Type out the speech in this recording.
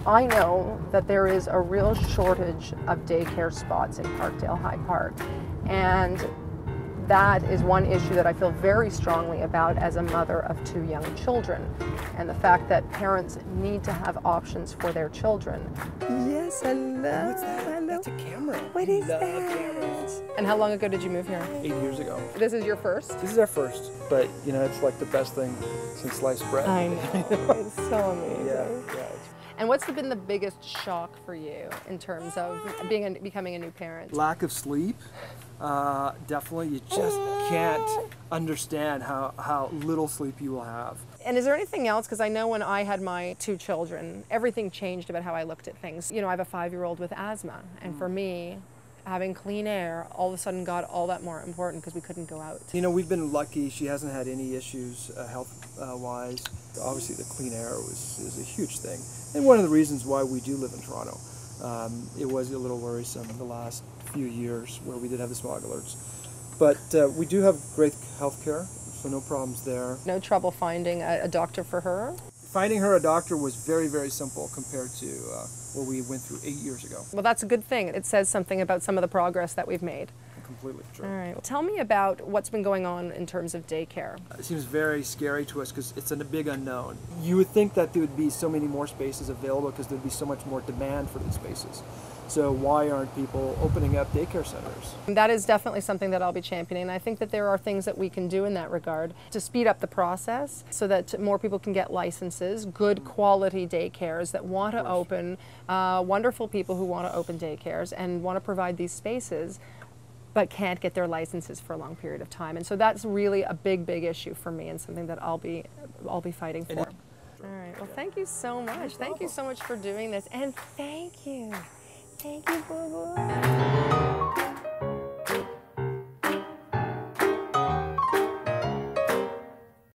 I know that there is a real shortage of daycare spots in Parkdale-High Park, and that is one issue that I feel very strongly about as a mother of 2 young children, and the fact that parents need to have options for their children. Yes, hello. What's that? Hello. That's a camera. What We is love that? cameras. And how long ago did you move here? 8 years ago. This is your first? This is our first, but you know, it's like the best thing since sliced bread. I know, it's so amazing. Yeah. And what's been the biggest shock for you in terms of becoming a new parent? Lack of sleep. Definitely, you just can't understand how little sleep you will have. And is there anything else? Because I know when I had my 2 children, everything changed about how I looked at things. You know, I have a 5-year-old with asthma, and for me, having clean air all of a sudden got all that more important because we couldn't go out. You know, we've been lucky. She hasn't had any issues health-wise. Obviously, the clean air is a huge thing, and one of the reasons why we do live in Toronto. It was a little worrisome the last few years where we did have the smog alerts, but we do have great health care, so no problems there. No trouble finding a doctor for her? Finding her a doctor was very, very simple compared to what we went through 8 years ago. Well, that's a good thing. It says something about some of the progress that we've made. Completely true. All right. Well, tell me about what's been going on in terms of daycare. It seems very scary to us because it's a big unknown. You would think that there would be so many more spaces available because there'd be so much more demand for these spaces. So why aren't people opening up daycare centers? That is definitely something that I'll be championing. I think that there are things that we can do in that regard to speed up the process so that more people can get licenses, good quality daycares that want to open, wonderful people who want to open daycares and want to provide these spaces but can't get their licenses for a long period of time. And so that's really a big, big issue for me and something that I'll be fighting for. All right. Well, thank you so much. Thank you so much for doing this. And thank you. Thank you, boo-boo.